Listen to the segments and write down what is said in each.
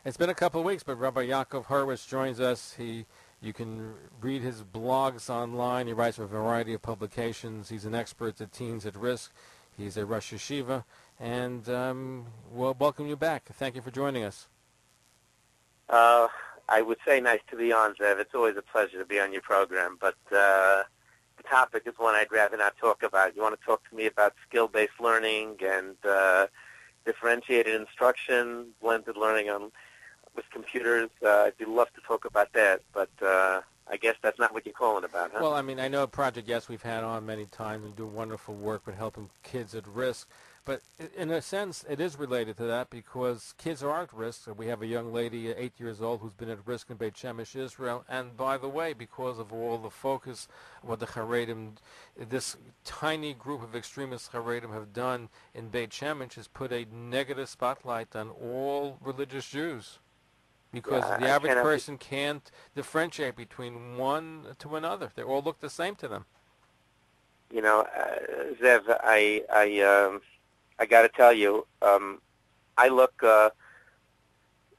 It's been a couple of weeks, but Rabbi Yakov Horowitz joins us. You can read his blogs online. He writes for a variety of publications. He's an expert at teens at risk. He's a Rosh Yeshiva, and we'll welcome you back. Thank you for joining us. I would say nice to be on, Zev. It's always a pleasure to be on your program, but the topic is one I'd rather not talk about. You want to talk to me about skill-based learning and differentiated instruction, blended learning with computers. I'd love to talk about that, but I guess that's not what you're calling about, huh? Well, I mean, I know Project Yes we've had on many times and do wonderful work with helping kids at risk. But in a sense, it is related to that because kids are at risk. We have a young lady, 8 years old, who's been at risk in Bet Shemesh, Israel. And by the way, because of all the focus, what the Haredim, this tiny group of extremist Haredim have done in Bet Shemesh is put a negative spotlight on all religious Jews. Because the average person can't differentiate between one to another. They all look the same to them. You know, Zev, I got to tell you, I look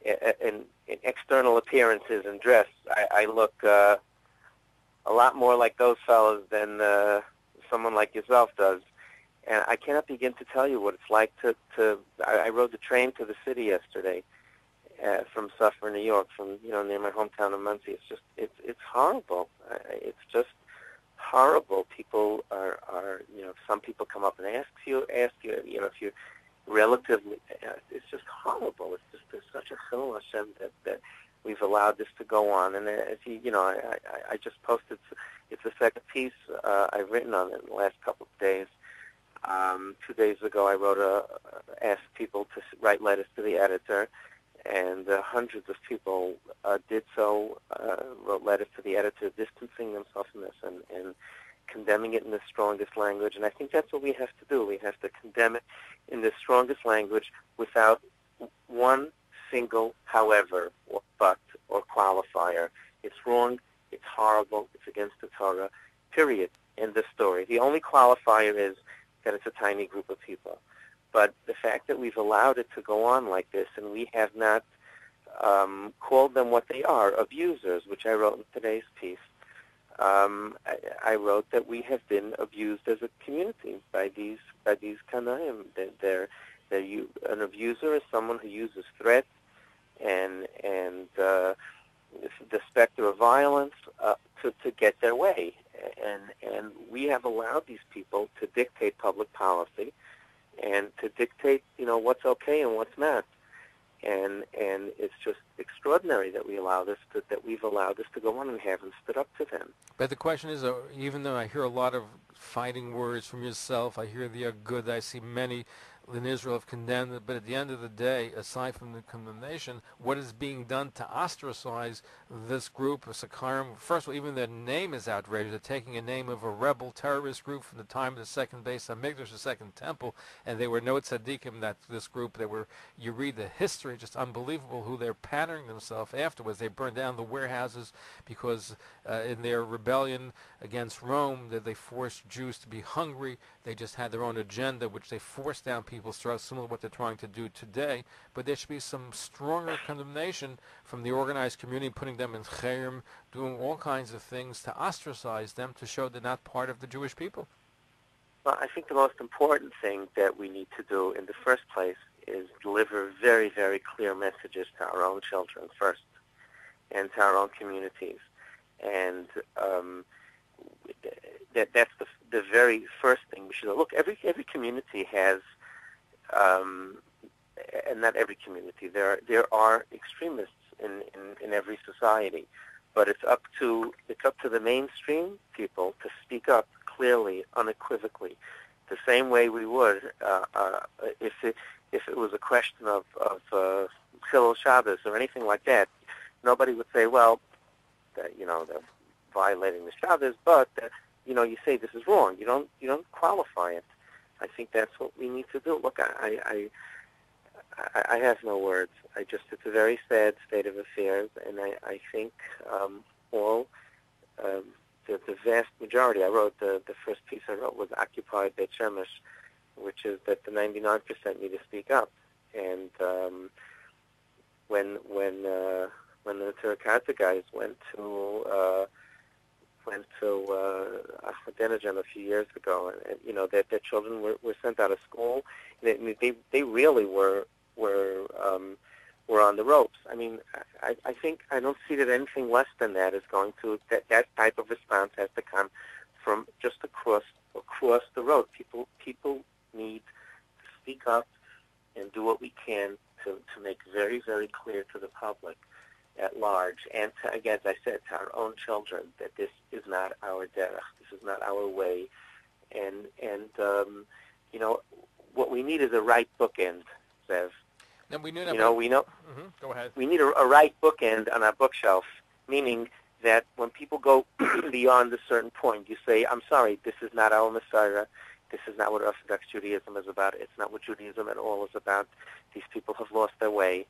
in external appearances and dress. I look a lot more like those fellows than someone like yourself does. And I cannot begin to tell you what it's like to I rode the train to the city yesterday from Suffolk, New York, from near my hometown of Muncie. It's horrible. It's just horrible. People are some people come up and ask you if you're relatively. It's just horrible. It's just there's such a chilul Hashem that we've allowed this to go on. And as I just posted. It's the second piece I've written on it in the last couple of days. 2 days ago, I asked people to write letters to the editor, and hundreds of people did so, wrote letters to the editor distancing themselves from this and condemning it in the strongest language. And I think that's what we have to do. We have to condemn it in the strongest language without one single however or but or qualifier. It's wrong, it's horrible, it's against the Torah, period, end of story. The only qualifier is that it's a tiny group of people. But the fact that we've allowed it to go on like this and we have not called them what they are, abusers, which I wrote in today's piece, I wrote that we have been abused as a community by these kanayim. An abuser is someone who uses threats and the specter of violence to get their way. And we have allowed these people to dictate public policy and to dictate, what's okay and what's not. And it's just extraordinary that we've allowed this to go on and haven't stood up to them. But the question is, even though I hear a lot of fighting words from yourself, I hear the good, I see many in Israel have condemned it, but at the end of the day, aside from the condemnation, what is being done to ostracize this group of Sakarim? First of all, even their name is outrageous. They're taking a name of a rebel terrorist group from the time of the second base Hamikdash, the second temple, and they were no tzaddikim, that this group. You read the history, just unbelievable who they're patterning themselves afterwards. They burned down the warehouses because in their rebellion against Rome, that they forced Jews to be hungry. They just had their own agenda, which they forced down people, similar to what they're trying to do today. But there should be some stronger condemnation from the organized community, putting them in chayim, doing all kinds of things to ostracize them, to show they're not part of the Jewish people. Well, I think the most important thing that we need to do in the first place is deliver very, very clear messages to our own children first and to our own communities. And that's the very first thing we should do. Look, every community has, and not every community, there are extremists in every society, but it's up to the mainstream people to speak up clearly, unequivocally, the same way we would if it was a question of Chilul Shabbos or anything like that. Nobody would say, well, they're violating the Shabbos, but you say this is wrong. You don't qualify it. I think that's what we need to do. Look, I have no words. It's a very sad state of affairs, and I think the vast majority. I wrote the first piece I wrote was Occupy Bet Shemesh, which is that the 99% need to speak up, and when the Terracotta guys went to Ahmadinejad a few years ago, and their children were sent out of school. They really were on the ropes. I mean, I think I don't see that anything less than that is going to that type of response has to come from just across the road. People need to speak up and do what we can to make very, very clear to the public at large, and to, again, as I said, to our own children, that this is not our derech, this is not our way, and what we need is a right bookend, Zev. And we knew that. Go ahead. We need a right bookend on our bookshelf, meaning that when people go beyond a certain point, you say, I'm sorry, this is not our Messiah. This is not what Orthodox Judaism is about. It's not what Judaism at all is about. These people have lost their way.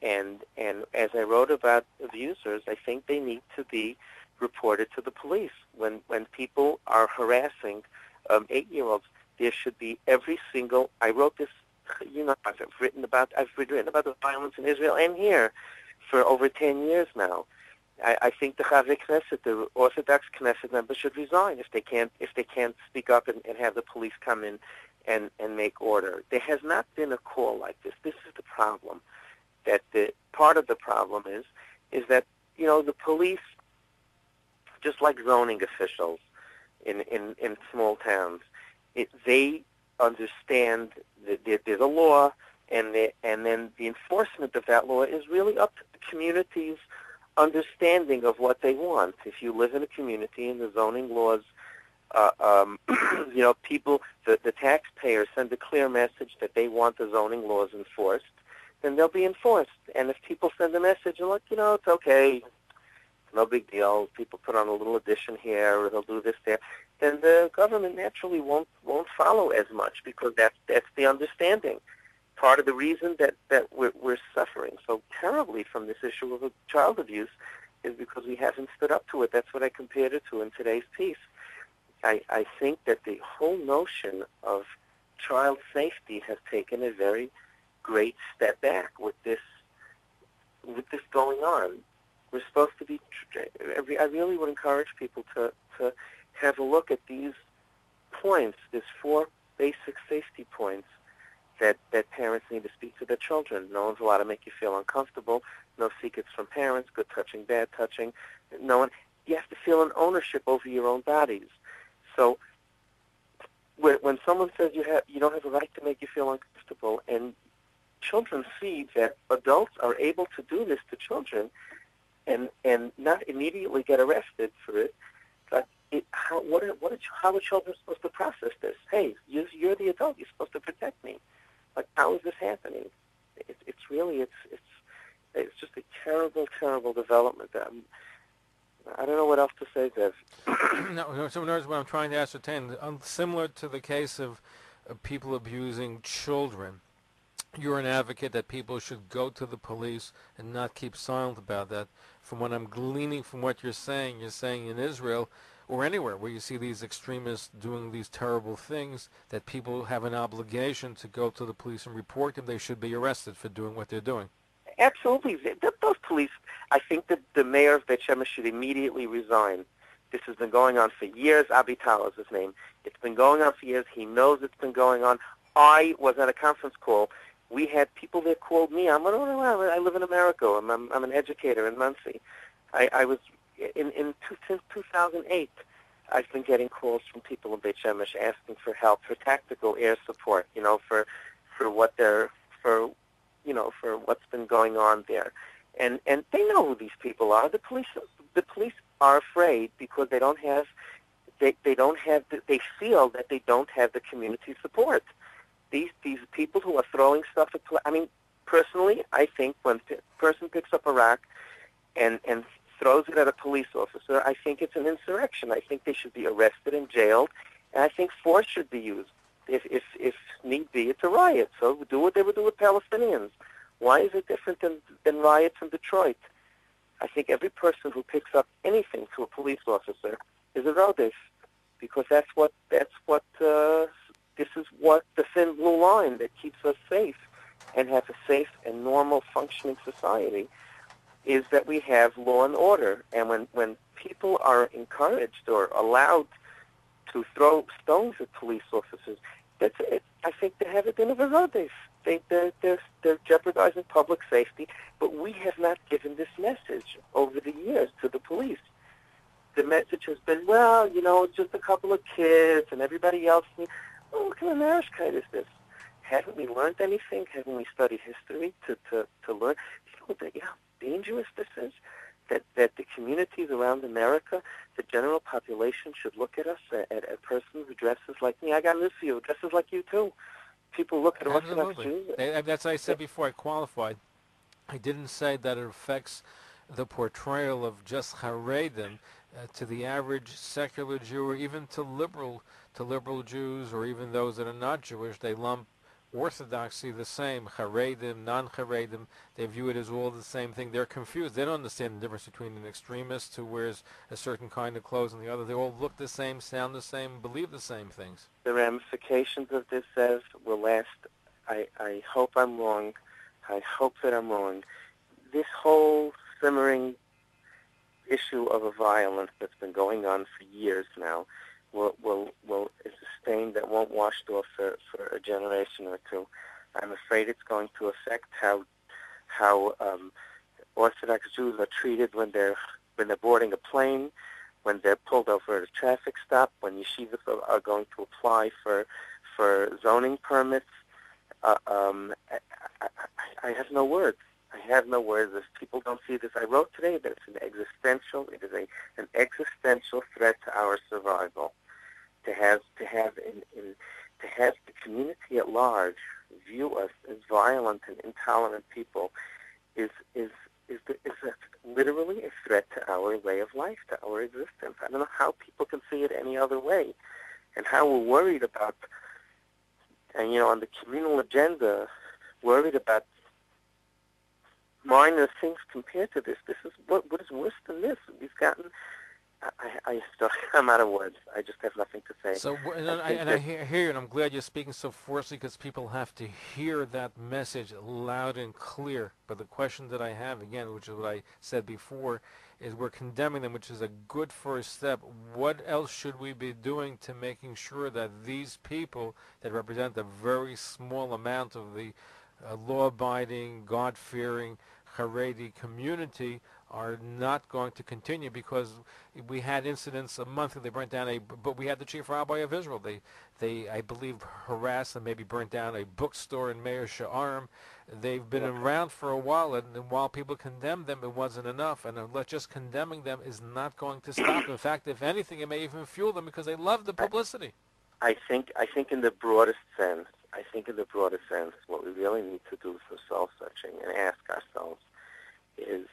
And as I wrote about abusers, I think they need to be reported to the police. When people are harassing 8-year-olds, there should be every single. I wrote this. I've written about the violence in Israel and here for over 10 years now. I think the Chavei Knesset, the Orthodox Knesset members, should resign if they can't speak up and have the police come in and make order. There has not been a call like this. This is the problem. That the part of the problem is that the police, just like zoning officials in small towns, they understand that there's a law, and then the enforcement of that law is really up to the community's understanding of what they want. If you live in a community and the zoning laws, people, the taxpayers send a clear message that they want the zoning laws enforced, then they'll be enforced. And if people send a message and it's okay, no big deal, people put on a little addition here or they'll do this there, then the government naturally won't follow as much, because that's the understanding. Part of the reason that we're suffering so terribly from this issue of child abuse is because we haven't stood up to it. That's what I compared it to in today's piece. I think that the whole notion of child safety has taken a very great step back with this going on. We're supposed to be. I really would encourage people to have a look at these points. There's 4 basic safety points that parents need to speak to their children. No one's allowed to make you feel uncomfortable. No secrets from parents. Good touching, bad touching. No one. You have to feel an ownership over your own bodies. So when someone says you don't have a right to make you feel uncomfortable, and children see that adults are able to do this to children and not immediately get arrested for it, but how are children supposed to process this? Hey, you're the adult. You're supposed to protect me. Like, how is this happening? It's really just a terrible, terrible development. I don't know what else to say, Zev. No, so in other words, what I'm trying to ascertain, similar to the case of people abusing children, you're an advocate that people should go to the police and not keep silent about that. From what I'm gleaning from what you're saying in Israel or anywhere where you see these extremists doing these terrible things, that people have an obligation to go to the police and report them. They should be arrested for doing what they're doing. Absolutely. Those police, I think that the mayor of Bet Shemesh should immediately resign. This has been going on for years. Abital is his name. It's been going on for years. He knows it's been going on. I was at a conference call. We had people that called me. I live in America. I'm an educator in Muncie. I was since 2008. I've been getting calls from people in Beit Shemesh asking for help, for tactical air support. For what's been going on there, and they know who these people are. The police are afraid because they feel that they don't have the community support. These people who are throwing stuff at, personally, I think when a person picks up a rock and throws it at a police officer, I think it's an insurrection. I think they should be arrested and jailed, and I think force should be used. If need be, it's a riot. So do what they would do with Palestinians. Why is it different than riots in Detroit? I think every person who picks up anything to a police officer is a rodef, because this is what the thin blue line that keeps us safe and have a safe and normal functioning society is that we have law and order. And when people are encouraged or allowed to throw stones at police officers, I think they have a din of a rodef. They're jeopardizing public safety, but we have not given this message over the years to the police. The message has been, well, it's just a couple of kids and everybody else. Well, what kind of Narishkeit is this? Haven't we learned anything? Haven't we studied history to learn? You know how dangerous this is? That the communities around America, the general population should look at us, at a person who dresses like me. I got news for you. Dresses like you, too. People look at Orthodox Jews. That's what I said before I qualified. I didn't say that it affects the portrayal of just Haredim to the average secular Jew, or even to liberal Jews, or even those that are not Jewish. They lump Orthodoxy the same, Haredim, non-Haredim. They view it as all the same thing. They're confused. They don't understand the difference between an extremist who wears a certain kind of clothes and the other. They all look the same, sound the same, believe the same things. The ramifications of this, Zev, will last. I hope I'm wrong. I hope that I'm wrong. This whole simmering issue of a violence that's been going on for years now is a stain that won't wash off for a generation or two. I'm afraid it's going to affect how Orthodox Jews are treated when they're boarding a plane, when they're pulled over at a traffic stop, when yeshivas are going to apply for zoning permits. I have no words. I have no words. If people don't see this, I wrote today that it's an existential threat to our survival. To have the community at large view us as violent and intolerant people is literally a threat to our way of life, to our existence. I don't know how people can see it any other way, and how we're worried about, and on the communal agenda, worried about minor things compared to this. This is what is worse than this. We've gotten. I'm out of words. I just have nothing to say. So, I hear you, and I'm glad you're speaking so forcefully, because people have to hear that message loud and clear. But the question that I have, again, which is what I said before, is we're condemning them, which is a good first step. What else should we be doing to making sure that these people that represent a very small amount of the law-abiding, God-fearing Haredi community are not going to continue? Because we had incidents a month ago. They burnt down but we had the chief rabbi of Israel. They I believe, harassed and maybe burnt down a bookstore in Meir Sha'arim. They've been around for a while, and while people condemned them, it wasn't enough. And just condemning them is not going to stop. In fact, if anything, it may even fuel them, because they love the publicity. I think in the broadest sense, what we really need to do for soul-searching and ask ourselves is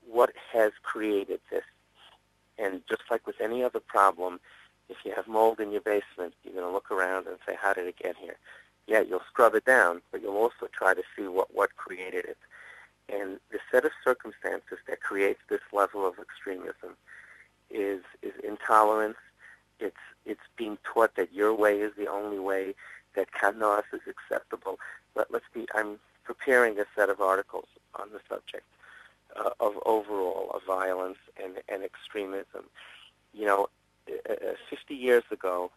what has created this? And just like with any other problem, if you have mold in your basement, you're going to look around and say, how did it get here? Yeah, you'll scrub it down, but you'll also try to see what created it. And the set of circumstances that creates this level of extremism is intolerance. It's being taught that your way is the only way, that kanos is acceptable. I'm preparing a set of articles on the subject of violence and extremism. 50 years ago,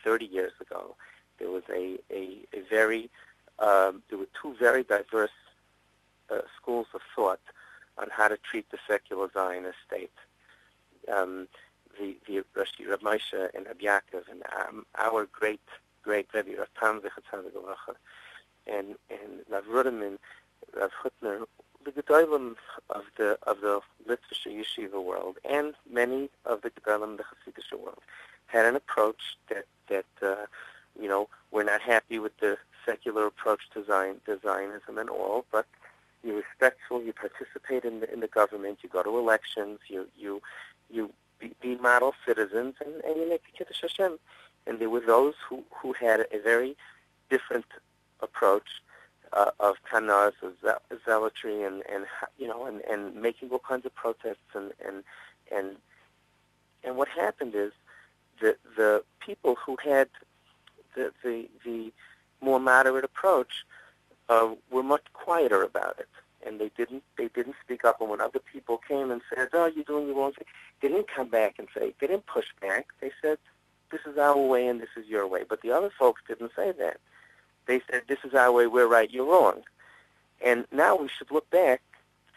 30 years ago, there was there were two very diverse schools of thought on how to treat the secular Zionist state. The Rabbi Moshe and Rabbi Yakov and our great Rebbe Rav Tam and Rav Ruderman, Rav Hutner, the Gedolim of the literature yeshiva world, and many of the Gedolim of the Hasidic world, had an approach that we're not happy with the secular approach to Zionism and all, but you're respectful, you participate in the government, you go to elections, you be model citizens, and you make the Kiddush Hashem. And there were those who had a very different approach of kanas, of zealotry, and making all kinds of protests, and what happened is the people who had the more moderate approach were much quieter about it, and they didn't speak up. And when other people came and said, "Oh, you're doing the wrong thing," they didn't come back and say. They didn't push back. They said, "This is our way and this is your way." But the other folks didn't say that. They said, "This is our way. We're right. You're wrong." And now we should look back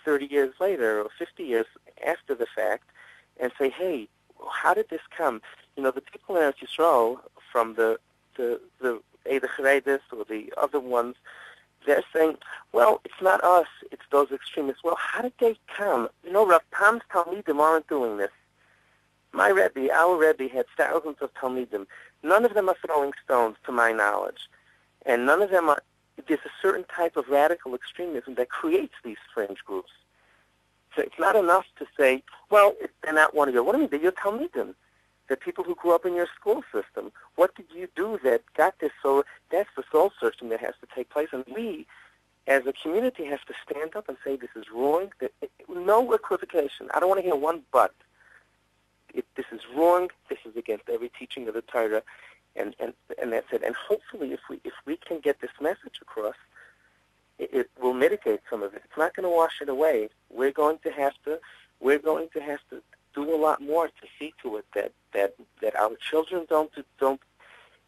30 years later or 50 years after the fact and say, "Hey, how did this come?" You know, the people in Eretz Yisrael, from the Haredi or the other ones, they're saying, "Well, it's not us, it's those extremists." Well, how did they come? You know, Rav Pam's Talmidim aren't doing this. My Rebbe, our Rebbe, had thousands of Talmidim. None of them are throwing stones, to my knowledge. And none of them are, there's a certain type of radical extremism that creates these fringe groups. So it's not enough to say, well, they're not one of your, what do you mean, they're your Talmidim. They're people who grew up in your school system. What did you do that got this? So that's the soul searching that has to take place. And we, as a community, have to stand up and say this is wrong. No equivocation. I don't want to hear one but. This is wrong. This is against every teaching of the Torah. And that's it. And hopefully, if we can get this message across, it will mitigate some of it. It's not going to wash it away. We're going to have to do a lot more to see to it that our children don't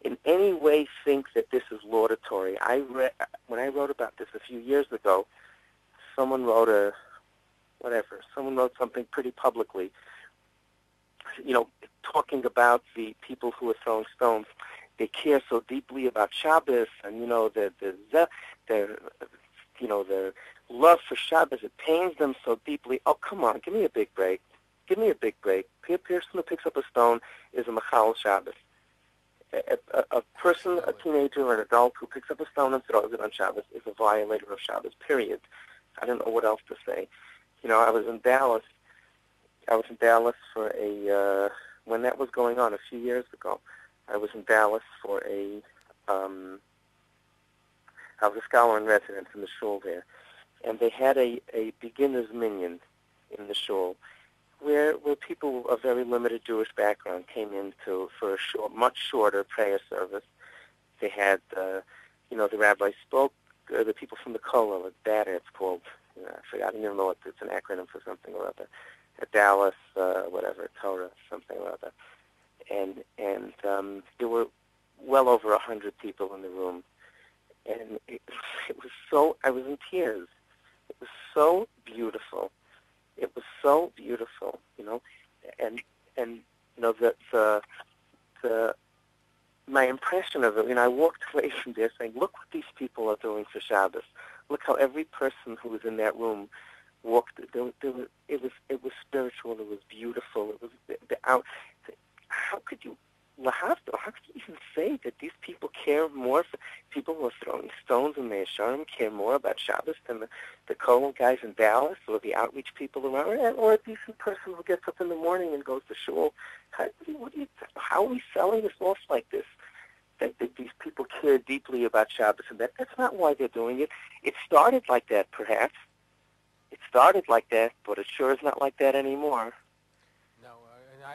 in any way think that this is laudatory. When I wrote about this a few years ago, someone wrote something pretty publicly, you know, talking about the people who are throwing stones. They care so deeply about Shabbos, and you know their love for Shabbos, it pains them so deeply. Oh, come on, give me a big break. Give me a big break. A person who picks up a stone is a Machal Shabbos. A person, a teenager or an adult who picks up a stone and throws it on Shabbos is a violator of Shabbos, period. I don't know what else to say. You know, I was in Dallas for when that was going on a few years ago. I was in Dallas for I was a scholar in residence in the shul there. And they had a beginner's minyan in the shul where people of very limited Jewish background came in for a much shorter prayer service. They had, the rabbi spoke, the people from the Kollel, it's called, I forgot, I don't even know what, it's an acronym for something or other. Dallas, Torah, something or other. And there were well over 100 people in the room. And it was so, I was in tears. It was so beautiful. It was so beautiful, you know. And you know, my impression of it, I walked away from there saying, look what these people are doing for Shabbos. Look how every person who was in that room walked. It was spiritual. It was beautiful. It was how could you even say that these people care more for people who are throwing stones in the Yesharim care more about Shabbos than the Kollel guys in Dallas or the outreach people around, or a decent person who gets up in the morning and goes to shul? How are we selling this off like this? That these people care deeply about Shabbos, and that's not why they're doing it. It started like that, perhaps. It started like that, but it sure is not like that anymore. No,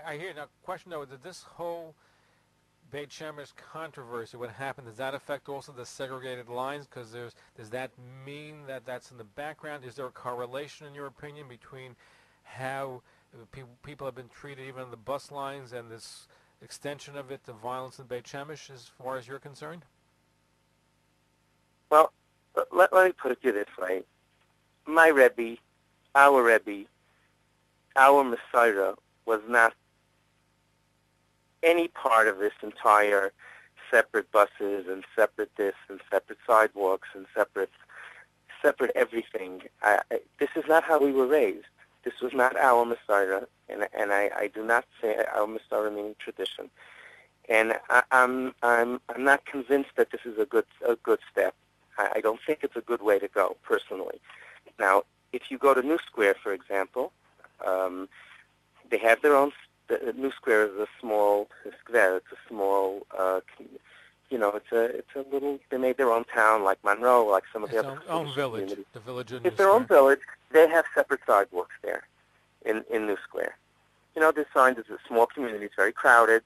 I hear. Now, question though, did this whole Bet Shemesh controversy, what happened, does that affect also the segregated lines? Because does that mean that that's in the background? Is there a correlation, in your opinion, between how people have been treated even on the bus lines and this extension of it to violence in Bet Shemesh, as far as you're concerned? Well, let me put it to you this way. My Rebbe, our Messiah was not any part of this entire separate buses and separate this and separate sidewalks and separate everything. This is not how we were raised. This was not our Messiah, and I do not say our Messiah meaning tradition. And I'm not convinced that this is a good step. I don't think it's a good way to go, personally. Now, if you go to New Square, for example, they have their own. The New Square is a small square. It's a small, it's a little. They made their own town, like Monroe, like some of the other own village. Communities. The village in It's their own village. They have separate sidewalks there, in New Square. There's signs. It's a small community. It's very crowded.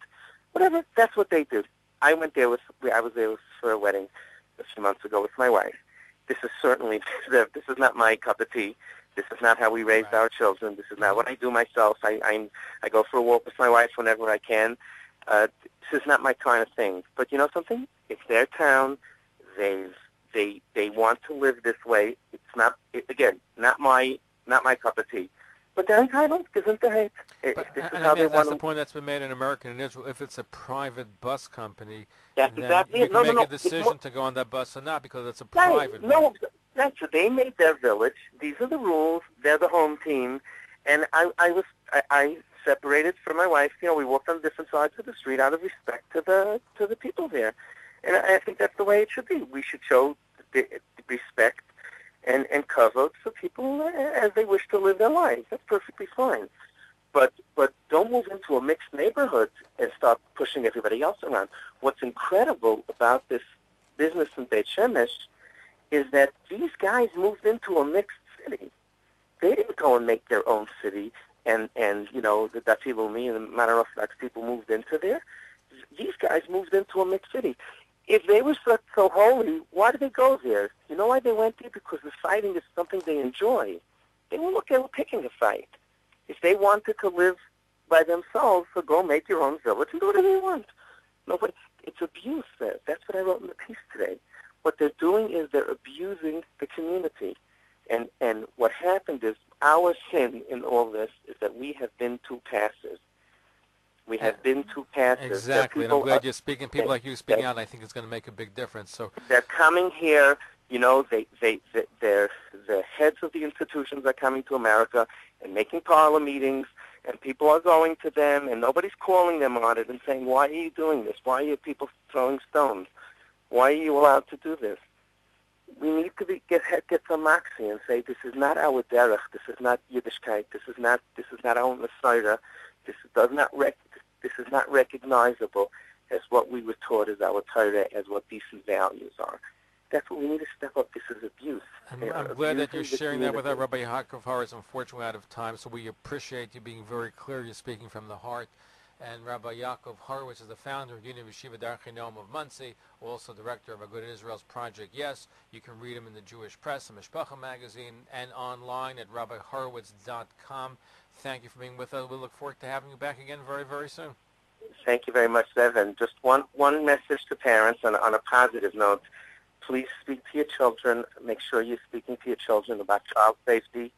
Whatever. That's what they do. I went there I was there for a wedding a few months ago with my wife. This is certainly, this is not my cup of tea. This is not how we raised our children. This is not what I do myself. I go for a walk with my wife whenever I can. This is not my kind of thing. But you know something? It's their town. They want to live this way. It's not, again, not my cup of tea. But they're entitled. Gesundheit. That's the point that's been made in America and Israel. If it's a private bus company, that's then exactly you it. can make a decision to go on that bus or not because it's a private one. No, that's it. They made their village. These are the rules. They're the home team. And I separated from my wife. You know, we walked on different sides of the street out of respect to the people there. And I think that's the way it should be. We should show the respect and kavod for people as they wish to live their lives. That's perfectly fine. But don't move into a mixed neighborhood and start pushing everybody else around. What's incredible about this business in Bet Shemesh is that these guys moved into a mixed city. They didn't go and make their own city and you know, the Dati Lumi and the matter of fact people moved into there. These guys moved into a mixed city. If they were so holy, why did they go there? You know why they went there? Because the fighting is something they enjoy. They were picking a fight. If they wanted to live by themselves, so go make your own village and do whatever you want. Nobody, it's abuse there. That's what I wrote in the piece today. What they're doing is they're abusing the community. And what happened is our sin in all this is that we have been too passive. We have been too passive. Exactly, and I'm glad you're speaking. People like you speaking out, I think it's going to make a big difference. So they're coming here. You know, the heads of the institutions are coming to America and making parlor meetings, and people are going to them, and nobody's calling them on it and saying, "Why are you doing this? Why are you people throwing stones? Why are you allowed to do this?" We need to get some moxie and say, "This is not our derech. This is not Yiddishkeit. This is not our Messiah. This is not recognizable as what we were taught as our Torah, as what decent values are." That's what we need to step up. This is abuse. And I'm glad that you're sharing that with our Rabbi Yakov Horowitz. Unfortunately, out of time, so we appreciate you being very clear. You're speaking from the heart. And Rabbi Yakov Horowitz is the founder of Union Yeshiva Darchei Noam of Muncie, also director of Agudat Israel's Project Yes. You can read him in the Jewish Press, the Mishpacha magazine, and online at rabbihorowitz.com. Thank you for being with us. We look forward to having you back again very, very soon. Thank you very much, Zev. And just one message to parents on a positive note. Please speak to your children. Make sure you're speaking to your children about child safety,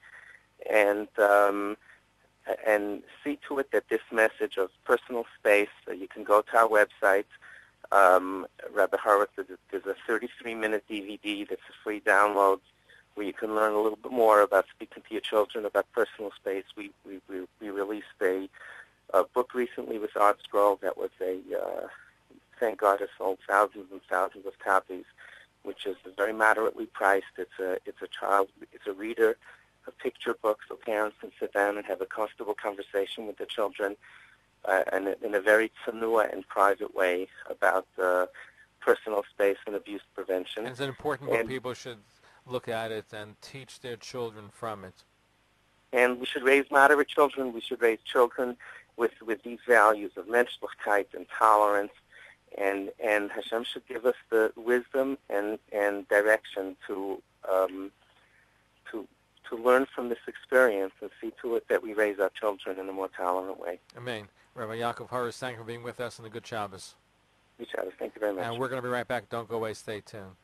and see to it that this message of personal space, you can go to our website, Rabbi Horowitz, there's a 33-minute DVD that's a free download where you can learn a little bit more about speaking to your children about personal space. We released a book recently with Art Scroll that was thank God it sold thousands and thousands of copies, which is very moderately priced. It's a reader, a picture book, so parents can sit down and have a comfortable conversation with their children and in a very tzanua and private way about personal space and abuse prevention. And it's an important book. People should look at it and teach their children from it. And we should raise moderate children. We should raise children with these values of menschlichkeit and tolerance. And Hashem should give us the wisdom and direction to learn from this experience and see to it that we raise our children in a more tolerant way. Amen. Rabbi Yakov Horowitz, thank you for being with us, and a good Shabbos. Good Shabbos. Thank you very much. And we're going to be right back. Don't go away. Stay tuned.